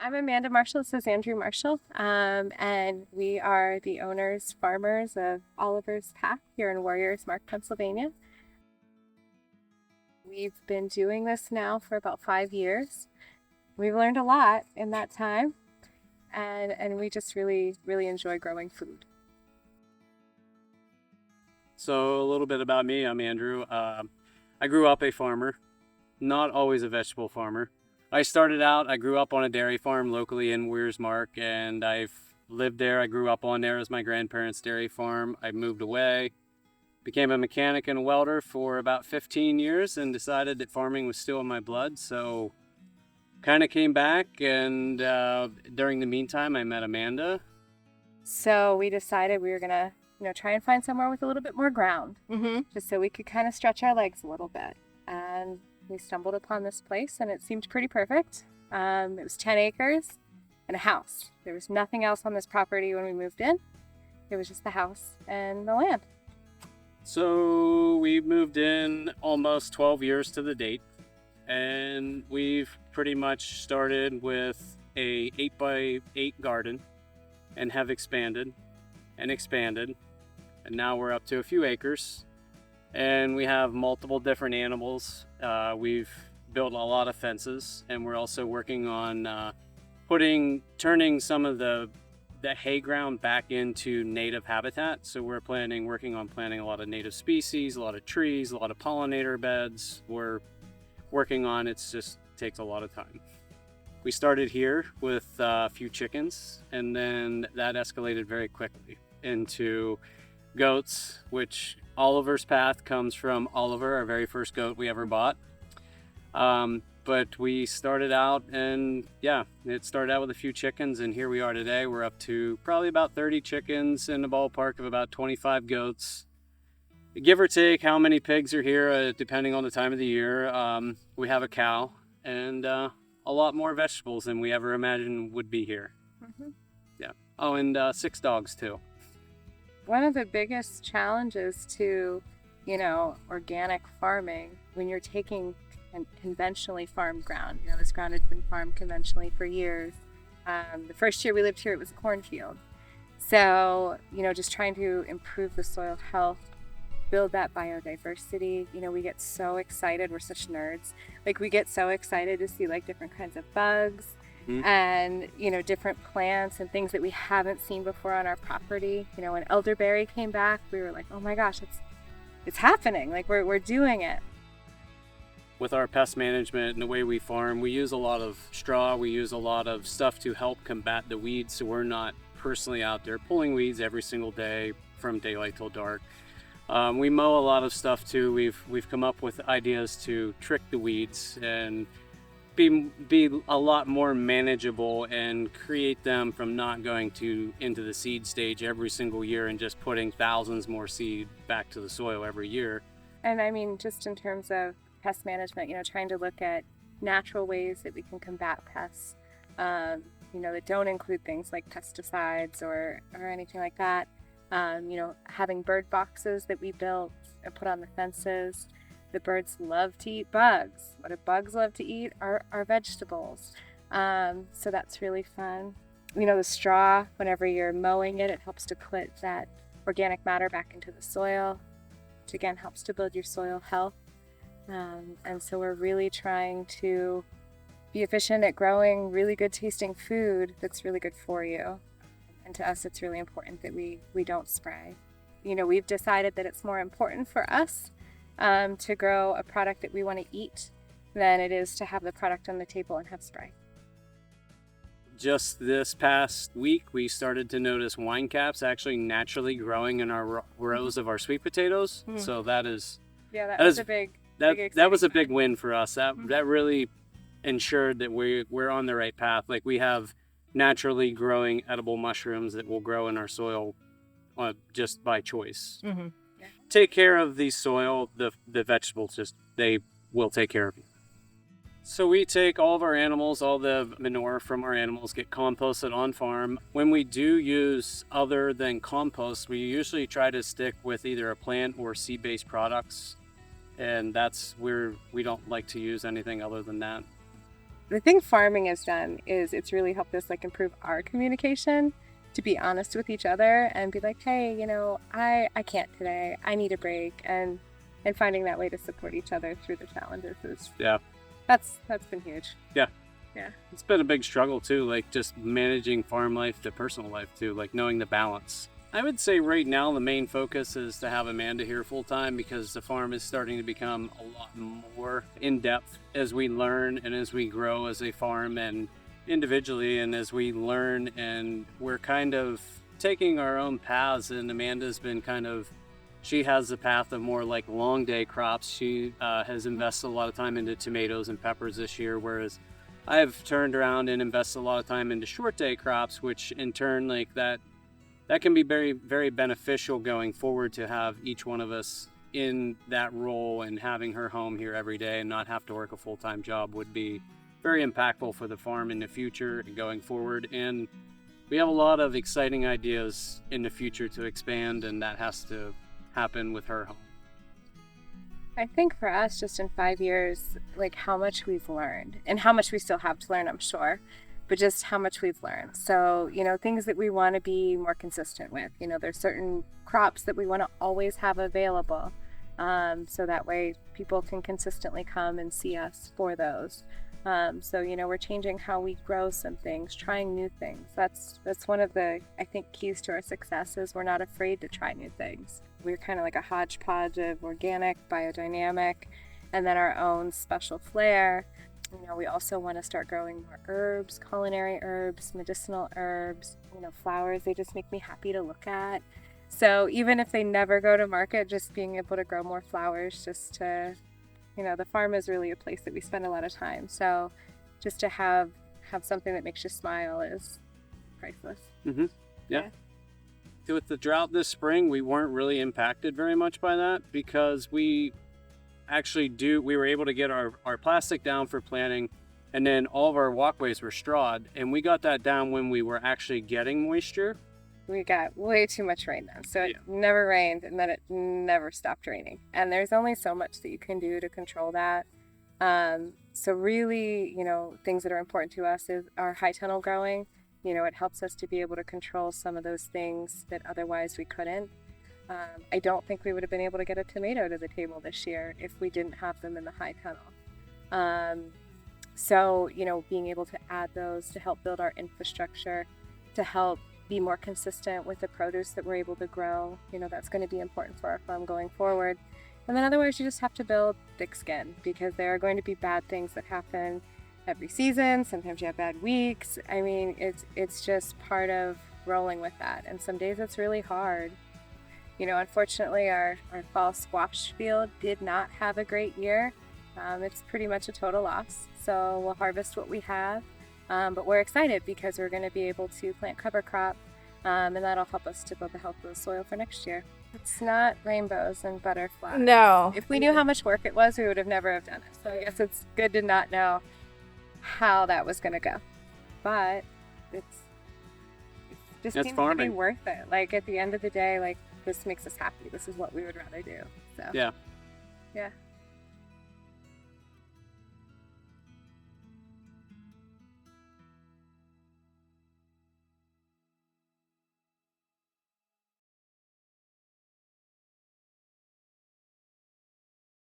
I'm Amanda Marshall. This is Andrew Marshall. And we are the owners, farmers of Oliver's Path here in Warriors Mark, Pennsylvania. We've been doing this now for about 5 years. We've learned a lot in that time, and we just really, really enjoy growing food. So a little bit about me. I'm Andrew. I grew up a farmer, not always a vegetable farmer. I grew up on a dairy farm locally in Weir's-Mark, and I've lived there. I grew up on there as my grandparents' dairy farm. I moved away, became a mechanic and a welder for about 15 years, and decided that farming was still in my blood. So kind of came back, and during the meantime, I met Amanda. So we decided we were gonna, try and find somewhere with a little bit more ground, just so we could kind of stretch our legs a little bit. And we stumbled upon this place, and it seemed pretty perfect. It was 10 acres and a house. There was nothing else on this property when we moved in. It was just the house and the land. So we moved in almost 12 years to the date, and we've pretty much started with a 8x8 garden and have expanded and expanded, and now we're up to a few acres, and we have multiple different animals. We've built a lot of fences, and we're also working on turning some of the hay ground back into native habitat. So we're working on planting a lot of native species, a lot of trees, a lot of pollinator beds. We're working on it just takes a lot of time. We started here with a few chickens, and then that escalated very quickly into goats, which Oliver's Path comes from Oliver, our very first goat we ever bought. But we started out, and it started out with a few chickens, and here we are today. We're up to probably about 30 chickens in the ballpark of about 25 goats. Give or take how many pigs are here, depending on the time of the year. We have a cow, and a lot more vegetables than we ever imagined would be here. Yeah. Oh, and 6 dogs too. One of the biggest challenges to, organic farming, when you're taking conventionally farmed ground, this ground had been farmed conventionally for years. The first year we lived here, it was a cornfield. So, just trying to improve the soil health, build that biodiversity. We get so excited. We're such nerds. We get so excited to see different kinds of bugs. And different plants and things that we haven't seen before on our property. When elderberry came back, we were like, oh my gosh, it's happening. We're doing it. With our pest management and the way we farm, we use a lot of straw. We use a lot of stuff to help combat the weeds, so we're not personally out there pulling weeds every single day from daylight till dark. We mow a lot of stuff too. We've come up with ideas to trick the weeds and be a lot more manageable and create them from not going into the seed stage every single year and just putting thousands more seed back to the soil every year. And I mean, just in terms of pest management, trying to look at natural ways that we can combat pests, that don't include things like pesticides or anything like that. Having bird boxes that we built and put on the fences. The birds love to eat bugs. What do bugs love to eat are vegetables. So that's really fun. The straw, whenever you're mowing it, it helps to put that organic matter back into the soil, which again helps to build your soil health. And so we're really trying to be efficient at growing really good tasting food that's really good for you. And to us, it's really important that we don't spray. We've decided that it's more important for us to grow a product that we want to eat than it is to have the product on the table and have spray. Just this past week, we started to notice wine caps actually naturally growing in our rows of our sweet potatoes. So that was a big win for us. That really ensured that we're on the right path. We have naturally growing edible mushrooms that will grow in our soil just by choice. Take care of the soil, the vegetables, they will take care of you. So we take all of our animals, all the manure from our animals, get composted on farm. When we do use other than compost, we usually try to stick with either a plant or seed-based products, and that's where we don't like to use anything other than that. the thing farming has done is it's really helped us like improve our communication, to be honest with each other and be like, hey, I can't today, I need a break, and finding that way to support each other through the challenges is that's been huge. Yeah. Yeah. It's been a big struggle too, like just managing farm life to personal life too, like knowing the balance. I would say right now the main focus is to have Amanda here full time because the farm is starting to become a lot more in depth as we learn and as we grow as a farm and individually, and as we learn, and we're kind of taking our own paths. And Amanda's been she has the path of more like long day crops. She has invested a lot of time into tomatoes and peppers this year, whereas I've turned around and invested a lot of time into short day crops, which in turn like that can be very, very beneficial going forward to have each one of us in that role, and having her home here every day and not have to work a full-time job would be very impactful for the farm in the future and going forward. And we have a lot of exciting ideas in the future to expand, and that has to happen with her home. I think for us, just in 5 years, like how much we've learned and how much we still have to learn, I'm sure, but just how much we've learned. So, things that we want to be more consistent with, there's certain crops that we want to always have available. So that way people can consistently come and see us for those. So, we're changing how we grow some things, trying new things. That's one of the, I think, keys to our success is we're not afraid to try new things. We're kind of like a hodgepodge of organic, biodynamic, and then our own special flair. We also want to start growing more herbs, culinary herbs, medicinal herbs, flowers. They just make me happy to look at. So even if they never go to market, just being able to grow more flowers, just to, the farm is really a place that we spend a lot of time. So just to have something that makes you smile is priceless. Mm-hmm. Yeah. With the drought this spring, we weren't really impacted very much by that because we were able to get our plastic down for planting, and then all of our walkways were strawed, and we got that down when we were actually getting moisture. We got way too much rain then, so it never rained, and then it never stopped raining, and there's only so much that you can do to control that. So really, things that are important to us is our high tunnel growing. It helps us to be able to control some of those things that otherwise we couldn't. I don't think we would have been able to get a tomato to the table this year if we didn't have them in the high tunnel. So, being able to add those to help build our infrastructure, to help be more consistent with the produce that we're able to grow, that's going to be important for our farm going forward. And then otherwise, you just have to build thick skin because there are going to be bad things that happen every season. Sometimes you have bad weeks. I mean, it's just part of rolling with that. And some days it's really hard. Unfortunately, our fall squash field did not have a great year. It's pretty much a total loss. So we'll harvest what we have. But we're excited because we're going to be able to plant cover crop, and that'll help us to build the health of the soil for next year. It's not rainbows and butterflies. No. If we knew how much work it was, we would have never have done it. So I guess it's good to not know how that was going to go. But it just seems to be worth it. Like at the end of the day, like this makes us happy. This is what we would rather do. So yeah.